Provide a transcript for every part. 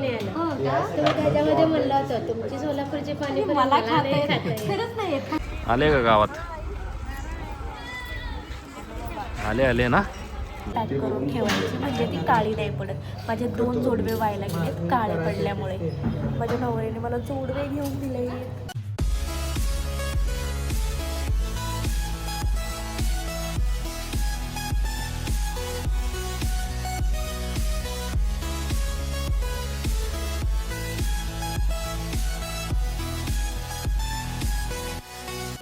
नाही आलं. तुम्ही त्याच्यामध्ये म्हणलं होतं तुमची सोलापूरची पाणीपुरी मला खरंच नाही येत. आले का गावात? आले ना. पॅक करून ठेवायची म्हणजे ती काळी नाही पडत. माझे 2 जोडवे व्हायला गेलेत काळे पडल्यामुळे. माझ्या नवऱ्याने मला जोडवे घेऊन दिले.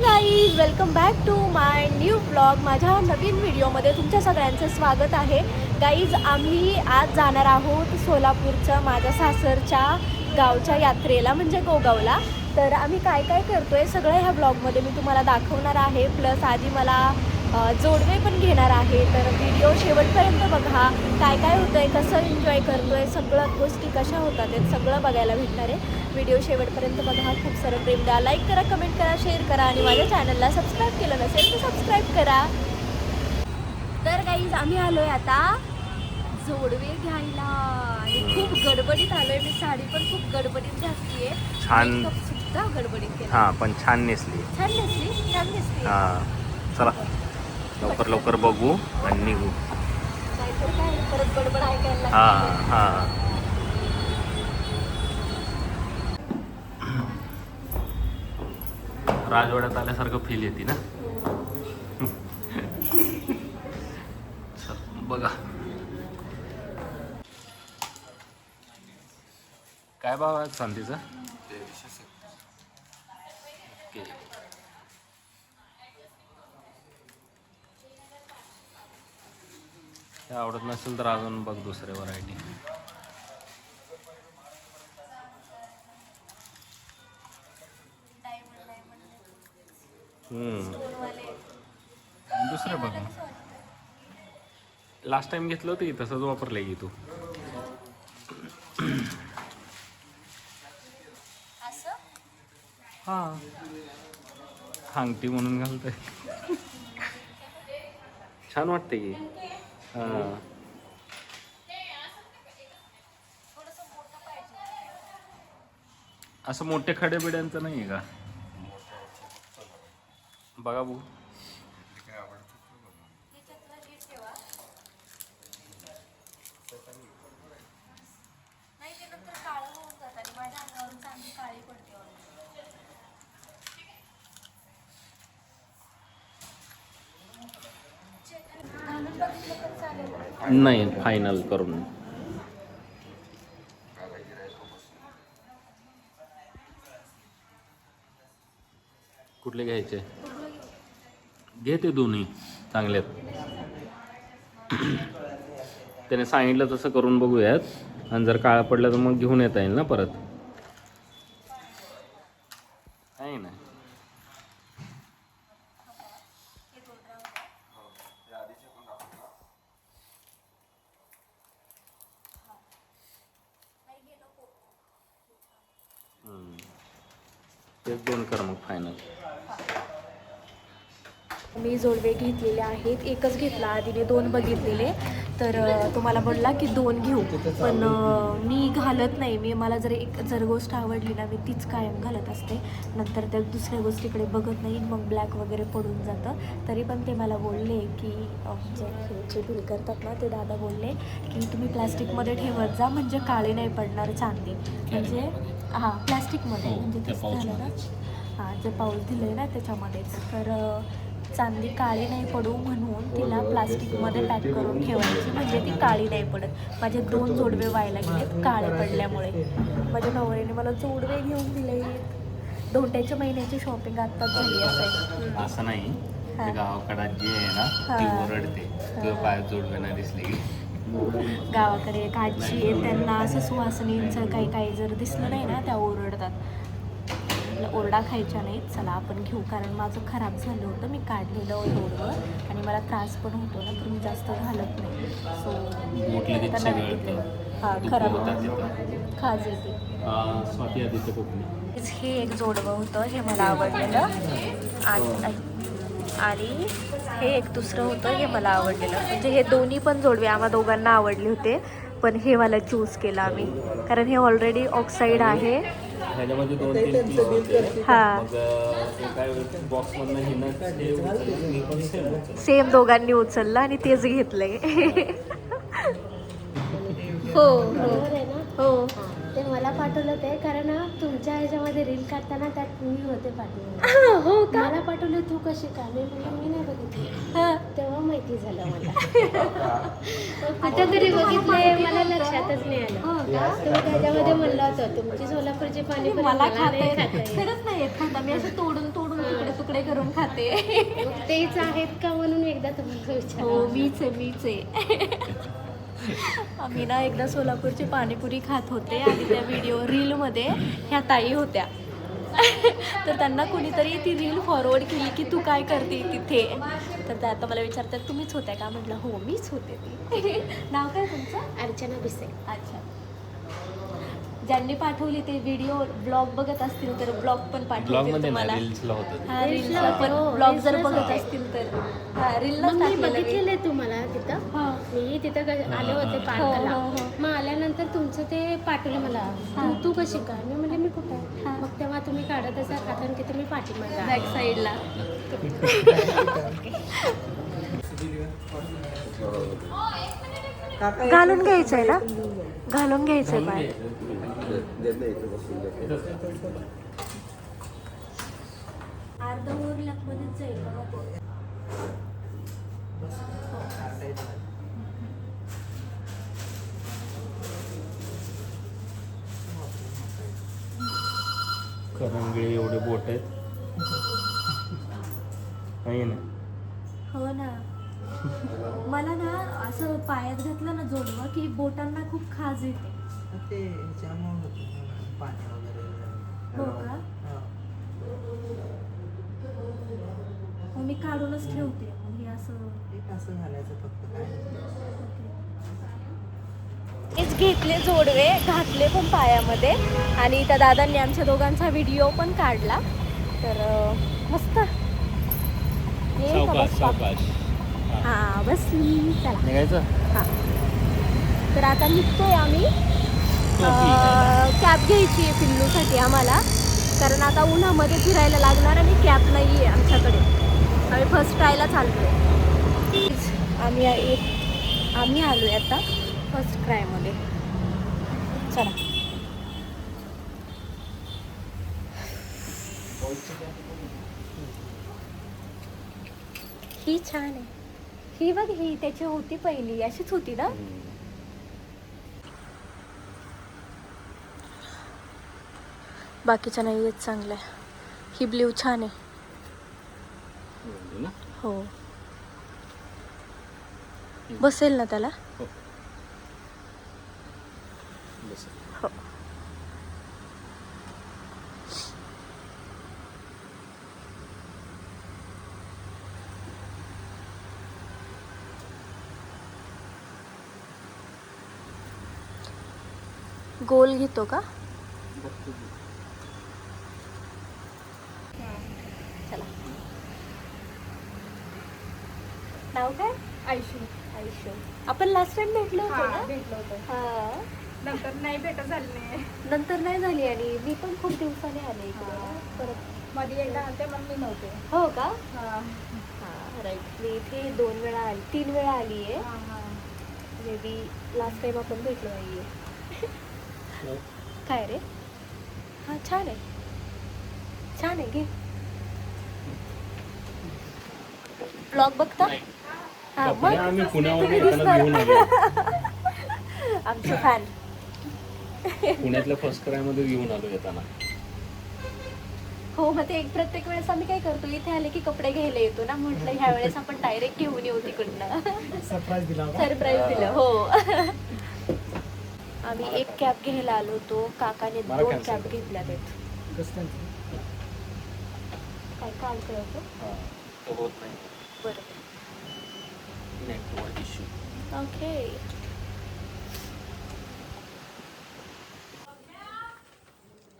Guys welcome back to my new blog. माझ्या नवीन व्हिडिओमध्ये तुमच्या सगळ्यांचं स्वागत आहे. गाईज आम्ही आज जाणार आहोत सोलापूरच्या माझ्या सासरच्या गावच्या यात्रेला म्हणजे गोगावला. तर आम्ही काय काय करतो आहे सगळं ह्या ब्लॉगमध्ये मी तुम्हाला दाखवणार आहे. प्लस आधी मला जोडवे पण घेणार आहे. तर व्हिडिओ शेवटपर्यंत बघा. काय काय होतं आहे, कसं एन्जॉय करतो आहे, सगळं गोष्टी कशा होतात आहेत सगळं बघायला भेटणार आहे. व्हिडिओ शेवटपर्यंत बघा. खूप सारं प्रेम द्या, लाईक करा, कमेंट करा, शेअर करा आणि माझ्या चॅनलला सबस्क्राईब केलं नसेल तर सबस्क्राईब करा. तर गाईज आम्ही आलो आहे आता जोडवे घ्यायला आणि खूप गडबडीत आलो आहे. मी साडी पण खूप गडबडीत घातली आहे. छान सुद्धा गडबडीत केली. हां पण छान नेसली. छान दिसली. हां चला लवकर बघू आणि निघू. नाहीतर काय परत गडबड ऐकायला हां राजवाड्यात आल्यासारखं फील येते ना. चल बघा काय भाव आहे चांदीचा. ओके ते आवडत नसेल तर अजून बघ दुसरे व्हरायटी. दुसरे बघ. लास्ट टाइम घेतलं होतं की तसंच वापरलंय की तू. हां अंगठी म्हणून घालतोय. छान वाटते की. हां असं मोठे खडे बिड्यांचं नाही आहे का बघा बघू. नाही फायनल करून. कुठले घ्यायचे घे ते दोन्ही चांगलेत. त्याने सांगितलं तसं करून बघूयात आणि जर काळा पडलं तर मग घेऊन येता येईल ना परत. आहे ना तेच दोन कर मग फायनल. मी जोडवे घेतलेले आहेत. एकच घेतला आधीने 2 बघितलेले. तर तुम्हाला बोलला की 2 घेऊ पण मी घालत नाही. मला जर गोष्ट आवडली ना मी तीच कायम घालत असते. नंतर त्या दुसऱ्या गोष्टीकडे बघत नाही मग ब्लॅक वगैरे पडून जातं. तरी पण ते मला बोलले की जे बिल करतात ना ते दादा बोलले की तुम्ही प्लॅस्टिकमध्ये ठेवत जा म्हणजे काळे नाही पडणार चांदी. म्हणजे हां प्लॅस्टिकमध्ये म्हणजे तसं झालं ना. हां जे पाऊस दिलं आहे ना त्याच्यामध्येच. तर चांदी काळी नाही पडू म्हणून तिला प्लास्टिकमध्ये पॅक करून ठेवायची म्हणजे ती काळी नाही पडत. माझे 2 जोडवे व्हायला गेलेत काळे पडल्यामुळे. माझ्या नवऱ्याने मला जोडवे घेऊन दिले. धोंड्याच्या महिन्याची शॉपिंग आत्ताच झाली असेल. असं नाही गावाकडे जे आहे ना ती ओरडते तुझं पाय जोडवे नाही दिसले की. गावाकडे एक आजी आहे त्यांना असं सुवासिनींचं काही जर दिसलं नाही ना त्या ओरडतात. ओरडा खायच्या नाहीत. चला आपण घेऊ कारण माझं खराब झालं होतं. मी काढलेलं एवढं आणि मला त्रास पण होतो ना तर मी जास्त घालत नाही. सो त्यांना घेतले. हां खराब खाज येते. स्वाती आदित्य कोकणी. हे एक जोडवं होतं हे मला आवडलेलं आणि हे एक दुसरं होतं हे मला आवडलेलं. म्हणजे हे दोन्ही पण जोडवे आम्हा दोघांना आवडले होते. पण हे वाला चूज केला आम्ही, कारण हे ऑलरेडी ऑक्साईड आहे. ह्याच्यामध्ये 2-3 पीस होते. हा. मग एका बॉक्समधनं हिनं ते उचललं, मी पण सेम उचललं. सेम दोघांनी उचललं आणि तेच घेतलंय. हो बरोबर आहे ना? हो. ते मला पाठवलं ते, कारण तुमच्या ह्याच्यामध्ये रील काढताना त्यात मी होते पाठवलं. हो का? मला पाठवलं तू कशी का, मी म्हणलं मी नाही बघितली. हा. तेव्हा माहिती झालं मला. कुठं तरी बघितलंय, मला लक्षातच नाही आलं. हो का? तुम्ही त्याच्यामध्ये म्हणलं होतं तुमची सोलापूरची पाणीपुरी मला नाही खाता येत. खरंच नाही येत खाता, मी असं तोडून तोडून तुकडे तुकडे करून खाते. मग तेच आहेत का म्हणून एकदा तुम्हाला विचार. हो मीच आहे. आम्ही ना एकदा सोलापूरची पाणीपुरी खात होते आणि त्या व्हिडिओ रीलमध्ये ह्या ताई होत्या. तर त्यांना कोणीतरी ती रील फॉरवर्ड केली की तू काय करते तिथे. तर त्या आता मला विचारतात तुम्हीच होत्या का, म्हटलं हो मीच होते ती. नाव काय तुमचं? अर्चना भिसे. अच्छा. ज्यांनी पाठवली ते व्हिडिओ ब्लॉग बघत असतील तर ब्लॉग पण ब्लॉग पाठवते मध्ये तुम्हाला. रील्सला होतं. हा Reels रील्सला ला पण हो, ब्लॉग Reels जर लाच बघत होते. असतील तर हा रीलला मग मी बघितलेलं तुम्हाला तिथं. हा. मी तिथं आले होते हो, पार्कला. हो, हो. मग आल्यानंतर तुमचं ते पाठवलं मला. तू कशी का, मी म्हणले मी कुठं आहे. हा. मग तेव्हा तुम्ही काढत असा कारण की तुम्ही पाठीमागे बॅक साईडला. घालून घ्यायचंय ना, घालून घ्यायचंय पाय. अर्धा ओव्हरलॅप मध्येच जाईल बघा. करंगळे एवढे बोट आहेत. आहे ना. हो ना. मला ना असं पायात घातलं ना जोडवं की बोटांना खूप खाज येते. ते ह्याच्यामुळे होतं पाणी वगैरे. हो का? मग मी काढूनच ठेवते. मग हे असं एक असं घालायचं फक्त काय. हेच घेतले जोडवे, घातले पण पायामध्ये आणि त्या दादांनी आमच्या दोघांचा व्हिडिओ पण काढला. तर मस्त. येईल का सावकाश बसता? सावकाश. हा बसली. चला. निघायचं. हा. तर आता निघतोय आम्ही. कॅब घ्यायची आहे पिल्लूसाठी आम्हाला, कारण आता उन्हामध्ये फिरायला लागणार आणि कॅब नाही आहे आमच्याकडे. आम्ही फर्स्ट ट्रायला चाललोय. आम्ही आलोय आता फर्स्ट ट्रायमध्ये. चला. ही छान आहे. ही बघ, ही त्याची होती पहिली, अशीच होती ना. बाकीच्या नाही येत चांगल्या. ही ब्ल्यू छान आहे. हो बसेल ना त्याला. हो. हो. गोल घेतो का? चला. नाव काय? आयशू. आयुष्य. आपण लास्ट टाइम भेटलो होतो ना. भेटलो होतो. हा. नंतर नाही भेटत झाली नाही. नंतर नाही झाली आणि मी पण खूप दिवसाने आले इकडे ना. परत मध्ये एकदा आलते पण मी नव्हते. हो का? हा. हा राईट. मी इथे 2 वेळा आली, 3 वेळा आली आहे. हा, हा. मे बी लास्ट टाइम आपण भेटलो नाहीये. काय रे? हा छान आहे. छान आहे. घे. ब्लॉग बघता? हा मग आम्ही पुण्यावर तुम्ही येताना घेऊन आलो. आमचे फॅन. पुण्यातल्या फर्स्ट क्राय मध्ये घेऊन आलो येताना. हो मग ते प्रत्येक वेळेस आम्ही काय करतो, इथे आले की कपडे घ्यायला येतो ना. म्हटलं ह्या वेळेस आपण डायरेक्ट घेऊन येऊ तिकडनं. सरप्राईज दिला सरप्राईज दिलं. हो. आम्ही एक कॅब घ्यायला आलो होतो. काकाने 2 कॅब घेतल्या आहेत. काय काल होतं. तो होत नाही. बरं. Network issue. ओके.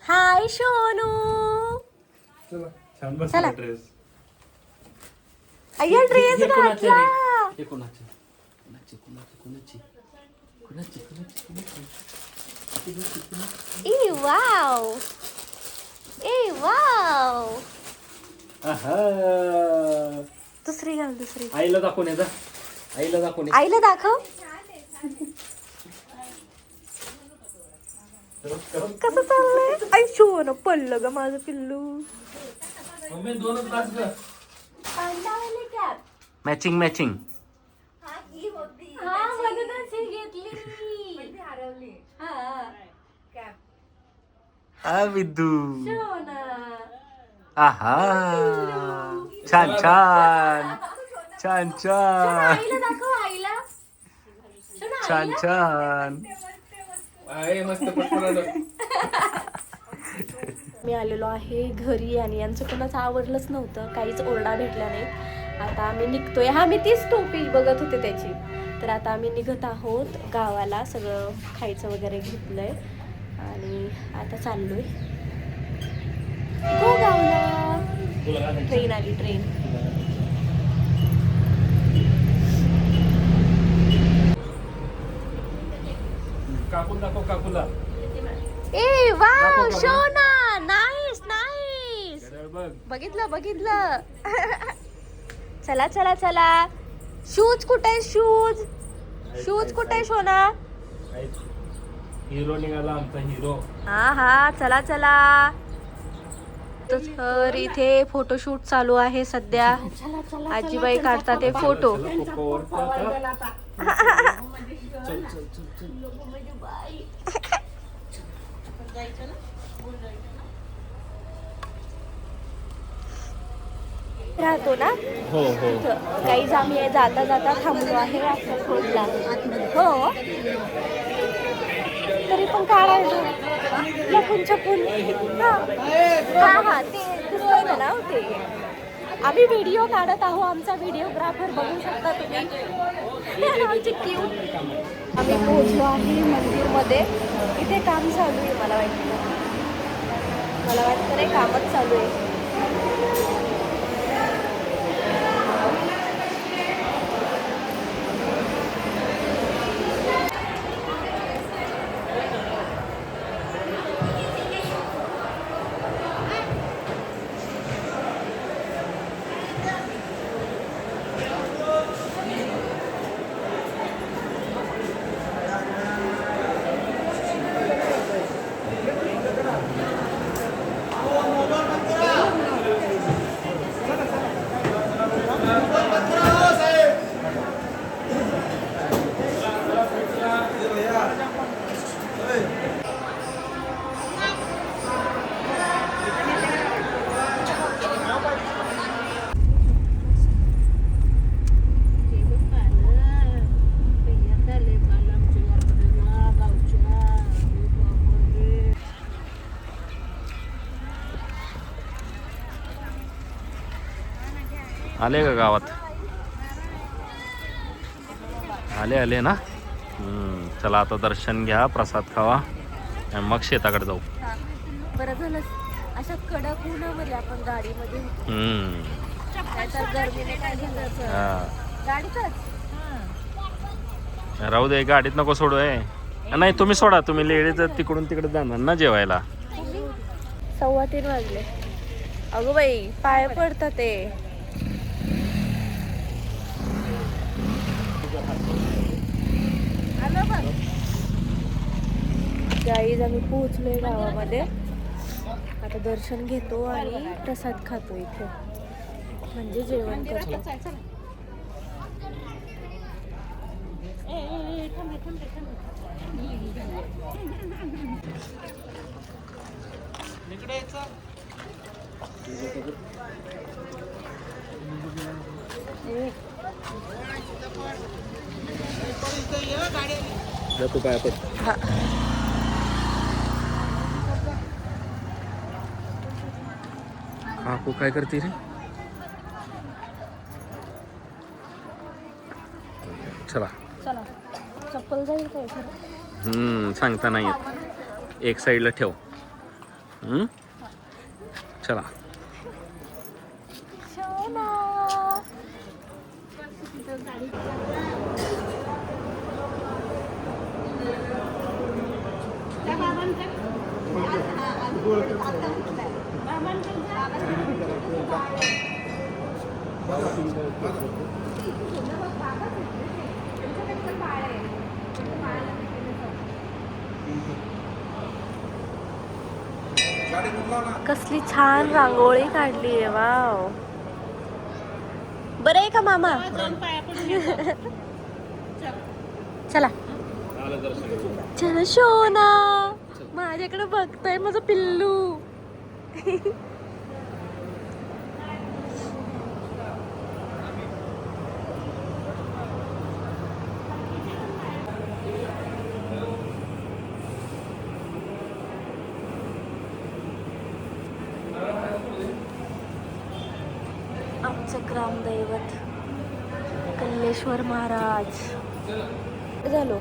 हाय शोनू. छान चला. ड्रेस. अय्या ड्रेस घातला. हे कोणाची? कोणाची? ए वाव, ए वाव. दुसरी घाल, दुसरी. आईला दाखवून येता, आईला दाखवून ये. आईला दाखव. कसं चाललंय? आई शो पडलं ग माझं पिल्लू. दोनच तास ग. Matching matching. हा म्हणूनच ही घेतली. हा विद्दू. शोना. आहा छान छान छान छान आईला दाखव, आईला. शोना, छान आईला. छान. मस्त मी आलेलो आहे घरी आणि यांचं कोणाचं आवडलंच नव्हतं, काहीच ओरडा भेटला नाही. आता आम्ही निघतोय. हा मी तीच टोपी बघत होते त्याची. तर आता आम्ही निघत आहोत गावाला. सगळं खायचं वगैरे घेतलंय आणि आता चाललोय गावाला. ट्रेन आली, ट्रेन. काकून दाखव काकूला. ए वाव शोना, नाईस नाईस. बघितलं बघितलं. चला चला चला. शूज कुठे? शूज शूज कुठे शोना? हिरो निघाला आमचा हिरो. हा हा चला चला. तर इथे फोटोशूट चालू आहे सध्या. आजीबाई काढतात ते फोटो. राहतो ना. हो हो. काही आम्ही जाता जाता थांबलो आहे अक्कलकोटला. हो तरी पण काढायचं लपून छपून. हा हा ते दिसतंय ना ते. आम्ही व्हिडिओ काढत आहोत. आमचा व्हिडिओग्राफर बघू शकता तुम्ही. आमचे क्यूट. आम्ही पोहोचलो आहे मंदिरमध्ये. इथे काम चालू आहे. मला वाटतं रे कामच चालू आहे. आले का गावात? आले आले ना. चला आता दर्शन घ्या, प्रसाद खावा आणि मग शेताकडे जाऊ. बरं झालं अशा कडक उन्हामध्ये आपण गाडीमध्ये नाहीतर गरमीने काय झालं गाडीतच. राहू दे, गाडीत नको सोडू आहे. नाही तुम्ही सोडा, तुम्ही लेडीज तिकडून तिकडे जाणार ना जेवायला. 3:15 वाजले. अगो बाई पाय पडतात ते. गाईज आम्ही पोहोचलोय गावामध्ये. आता दर्शन घेतो आणि प्रसाद खातो इथे, म्हणजे जेवण करतो. तू पाय पड. काकू काय करते रे? चला चला. चप्पल जाईल काय खरं? सांगता नाही येत. एक साईडला ठेव. चला. कसली छान रांगोळी काढली आहे. वाव, बरं आहे का मामा? चला चला शोना, माझ्याकडे बघताय माझं पिल्लू. आमचं ग्रामदैवत कल्लेश्वर महाराज. झालो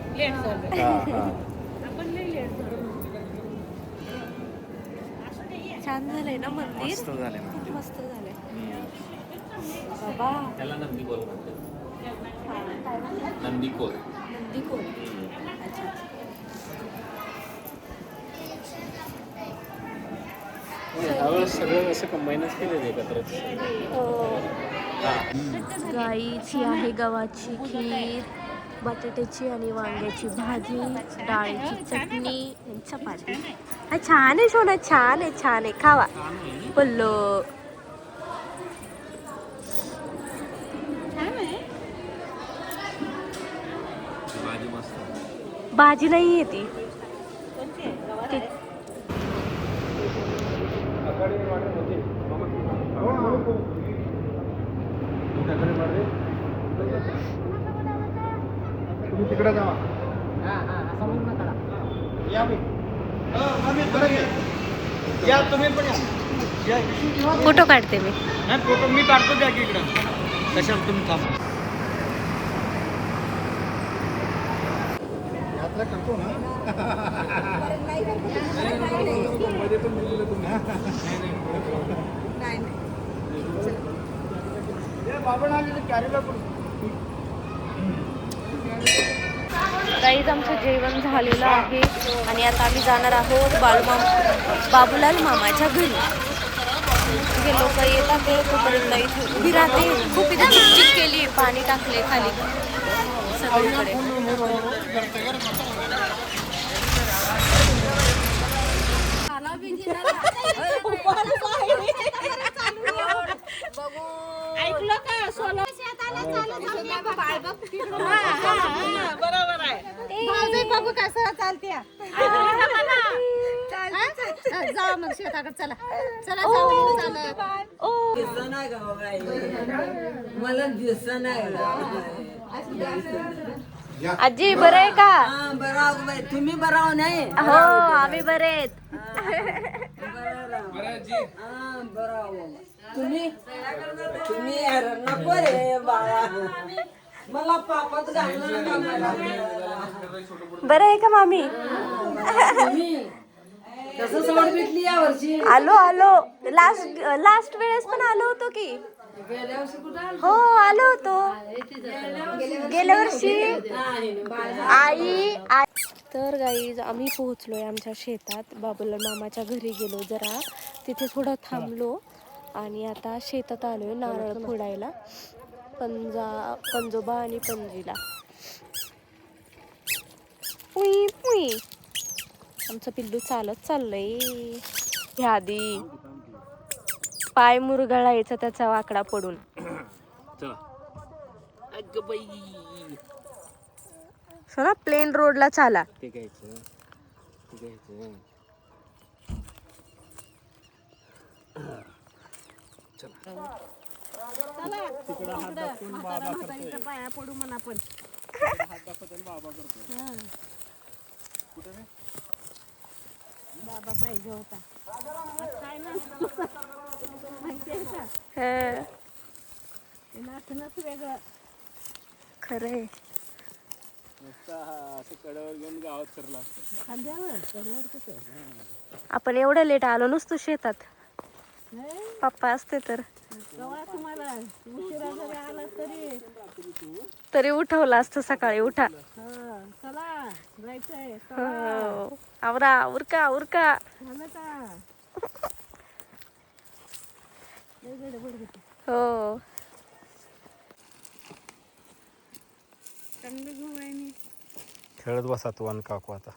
छान झालंय ना मंदिर, मस्त झाले खूप मस्त झालंय बाबा. त्याला नंदीकोल म्हणतात. काय म्हणतात? नंदीकोल. नंदीकोल. अच्छा. यावेळेस सगळं असं कंबाईनच केलं एकत्रच. गाईची आहे गव्हाची खीर, बटाट्याची आणि वांग्याची भाजी, डाळीची चटणी, चपाती. हा छान आहे सोना, छान आहे, छान आहे. खावा बोललो. भाजी मस्त. भाजी नाही आहे ती. तुम्ही तिकडे जावा. या तुम्ही पण या. फोटो काढते मी. फोटो मी काढतो द्या की इकडं. कशाला तुम्ही थांबा. यात्रा करतो ना. मध्ये पण दिलेलं तुम्ही. बाबा आले तर कॅरीला पण. गाईज आमचं जेवण झालेलं आहे आणि आता आम्ही जाणार आहोत बाबूलाल मामाच्या घरी. हे लोक येतात ते तोपर्यंत इथे उभी राहते. खूप इथे चिकचिक केली, पाणी टाकले खाली सगळीकडे. ऐकलं का सोला बरोबर आहे. बघू कसं चालते. जा मग शेताकडे. चला चला जाऊ. चालत मला दिसत नाही. आजी बरं आहे का? बरोबर. तुम्ही बराव नाही. हो आम्ही बरे आहेत. तुम्ही तुम्ही नको रे बाळा. मला पापात घालणार का मला. बरं आहे का मामी? कसं सवड भेटली या वर्षी. आलो लास्ट वेळेस पण आलो होतो की. हो आलो होतो गेल्या वर्षी. आई तर गाईज आम्ही पोहोचलोय आमच्या शेतात. बाबूलाल मामाच्या घरी गेलो, जरा तिथे थोडं थांबलो आणि आता शेतात आलोय नारळ फोडायला पंजोबा आणि पणजीला. पुई पुई आमचं पिल्लू चालत चाललंय. ह्या आधी पाय मुरगळायचा त्याचा वाकडा पडून. ना प्लेन रोडला चाला. ते घ्यायचं. पाया पडू म्हणा पण. बाबा पाहिजे होता. काय ना माहितीये का नाचणच वेगळं. खरंय. कड्यावर घेऊन गावात फिरला. खांद्यावर कडेवर कुठे. आपण एवढं लेट आलो नसतो शेतात. पप्पा असते तर केव्हा तुम्हाला उशिरा जरी आला तरी उठवलं असतं सकाळी. उठा. चला जायचंय. आवरा उरका. झालं का? हो खेळत बसा तू आणि काकू आता.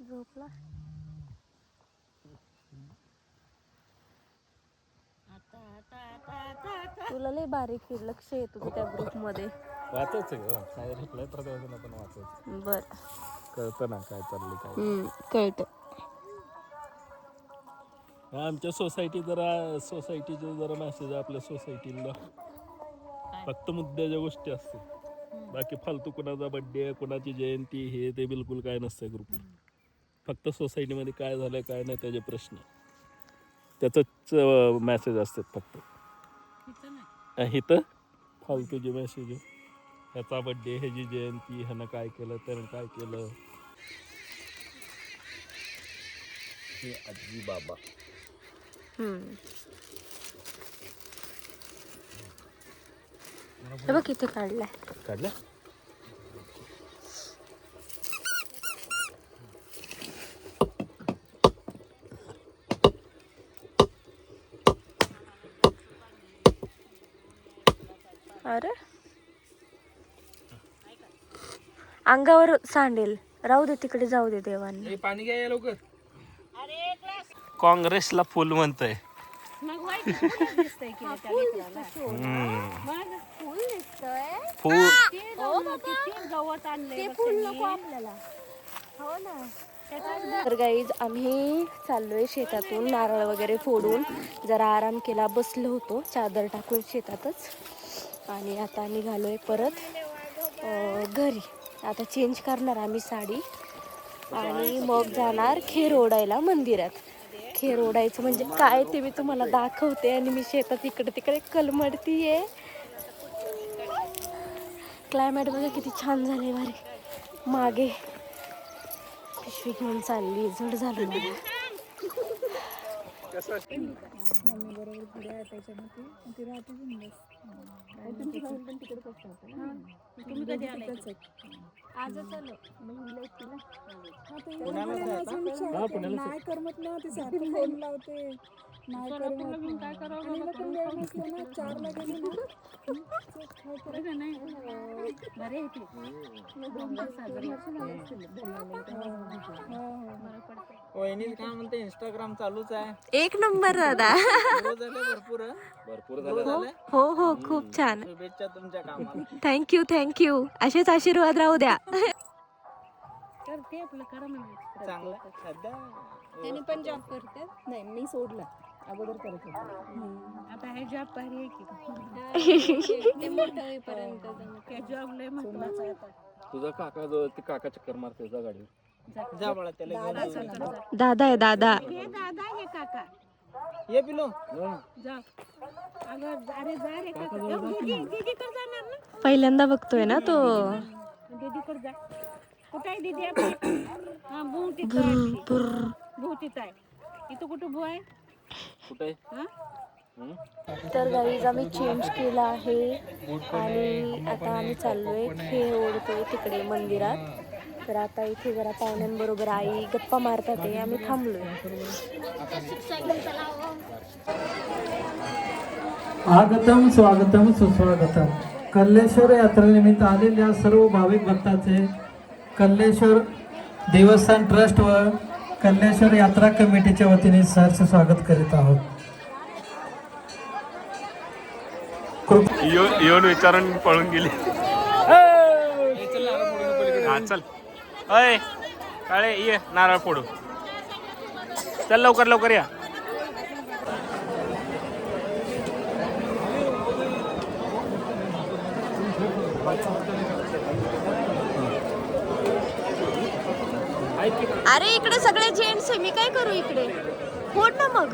झोपला. तुला लय बारीक लक्ष आहे तुझं त्या ग्रुप मध्ये. वाचायचं ग, काय रिप्लाय तर द्यायचं ना, पण वाचायचं. बर कळतं ना काय चाललंय काय. कळत. आमच्या सोसायटीचे जरा मेसेज आपल्या सोसायटीला फक्त मुद्द्याच्या गोष्टी असतात. बाकी फालतू कुणाचा बर्थडे, कुणाची जयंती हे ते बिलकुल काय नसतं ग्रुपवर. फक्त सोसायटीमध्ये काय झालं काय नाही त्याचे प्रश्न, त्याचंच मेसेज असतात फक्त. इथं फालतूचे मेसेज, ह्याचा बर्थडे, ह्याची जयंती, ह्यानं काय केलं त्यानं काय केलं. हे आजी बाबा हे बघ इथे काढलाय. काढलं. अरे अंगावर सांडेल. राहू दे तिकडे, जाऊ दे देवांनी. पाणी घ्या लवकर. काँग्रेसला फुल म्हणतंय. तर गाईज आम्ही चाललोय शेतातून नारळ वगैरे फोडून जरा आराम केला, बसलो होतो चादर टाकून शेतातच. आणि आता निघालोय परत घरी. आता चेंज करणार आम्ही साडी आणि मग जाणार खेर ओढायला मंदिरात. खेर ओढायचं म्हणजे काय ते मी तुम्हाला दाखवते. आणि मी शेतात इकडे तिकडे कलमडतीये. क्लायमेट बघा किती छान झाले भारी. मागे पिशवी घेऊन चालली, जड झालं मला. नाही करमत ना, ती सारखी फोन लावते. नाही करमत काय करावं ना, 4ला गेली ना. वहिनी काय म्हणते, इंस्टाग्राम चालूच आहे. एक नंबर दादा. भरपूर झालं. हो हो खूप छान. शुभेच्छा तुमच्या कामाला. Thank you thank you. असेच आशीर्वाद राहू द्या. चांगलं सध्या त्याने पण जॉब करते. नाही मी सोडला, अगोदर करत होते. आता हे जॉब पाहिजे आहे की ते मोठं होईपर्यंत त्या जॉब लय महत्वाचा आहे आता. तुझा काका जो ते काका चक्कर मारते जा गाडीवर. जा बळा त्याला घेऊन. दादा आहे दादा. हे दादा हे काका ये पिलो. जा. अगं अरे जा रे काका. दीदी कर जाणार ना. पहिल्यांदा बघतोय ना तो. दीदी कर जा. कुठे आहे दीदी आपली? हा भू तिथं. भू तिथं आहे. इथं कुठं भू आहे? कुठे हा तर गाईज आम्ही चेंज केला आहे आणि आता आम्ही चाललोय खेळ ओढतोय तिकडे मंदिरात. तर आता इथे जरा पाहुण्यांबरोबर आई गप्पा मारतात आहे, आम्ही थांबलोय. आगतम स्वागतम सुस्वागतम. कल्लेश्वर यात्रेनिमित्त आलेल्या सर्व भाविक भक्तांचे कल्लेश्वर देवस्थान ट्रस्ट व कल्लेश्वर यात्रा कमिटीच्या वतीने सहर्ष स्वागत करीत आहोत. येऊन विचारून पळून गेली. हा चल. अय काळे ये नारळ फोडू. चल लवकर लवकर या. अरे इकडे सगळे जेंट्स आहे, मी काय करू इकडे. फोड ना मग.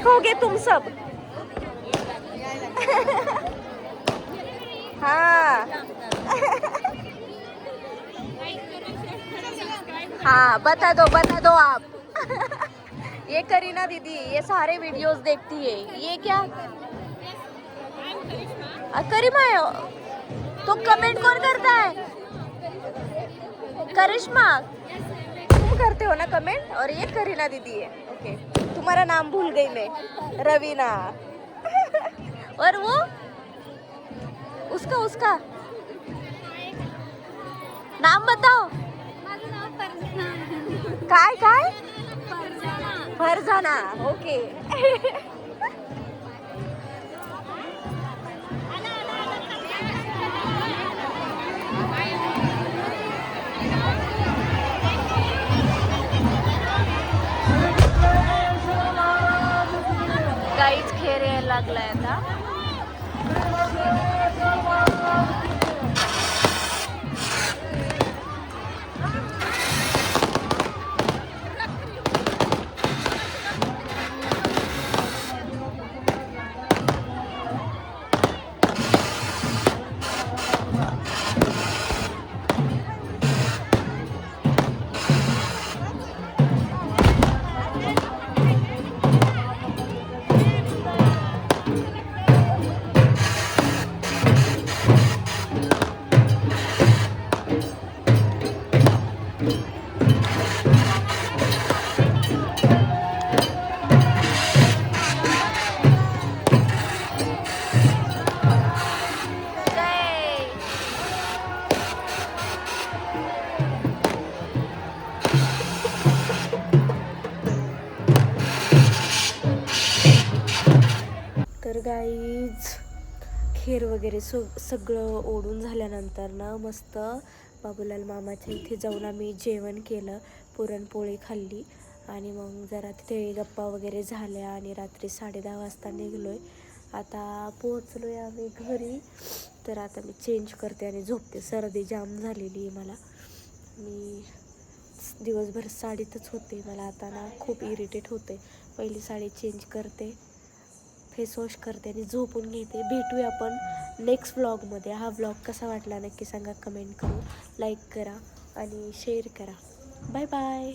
रखोगे तुम सब? हाँ हाँ, बता दो आप। ये करीना दीदी ये सारे वीडियोस देखती है। ये क्या करिश्मा है? तो कमेंट कौन करता है? करिश्मा तुम करते हो ना कमेंट? और ये करीना दीदी है। ओके, तुम्हारा नाम भूल गई मैं, रवीना। और वो उसका नाम बताओ। काय फरजाना। ओके। गाईच खेळ यायला लागलाय आता. तर गाईज खीर वगैरे सगळं ओढून झाल्यानंतर ना मस्त बाबूलाल मामाच्या इथे जाऊन आम्ही जेवण केलं, पुरणपोळी खाल्ली आणि मग जरा तिथे गप्पा वगैरे झाल्या आणि रात्री 10:30 वाजता निघलो आहे. आता पोहोचलो आहे आम्ही घरी. तर आता मी चेंज करते आणि झोपते. सर्दी जाम झालेली आहे मला. मी दिवसभर साडीतच होते. मला आता ना खूप इरिटेट होते. पहिली साडी चेंज करते, फेस वॉश करते आणि झोपून घेते. भेटूया आपण नेक्स्ट व्लॉगमध्ये. हा व्लॉग कसा वाटला नक्की सांगा, कमेंट करून लाईक करा आणि शेअर करा. Bye bye.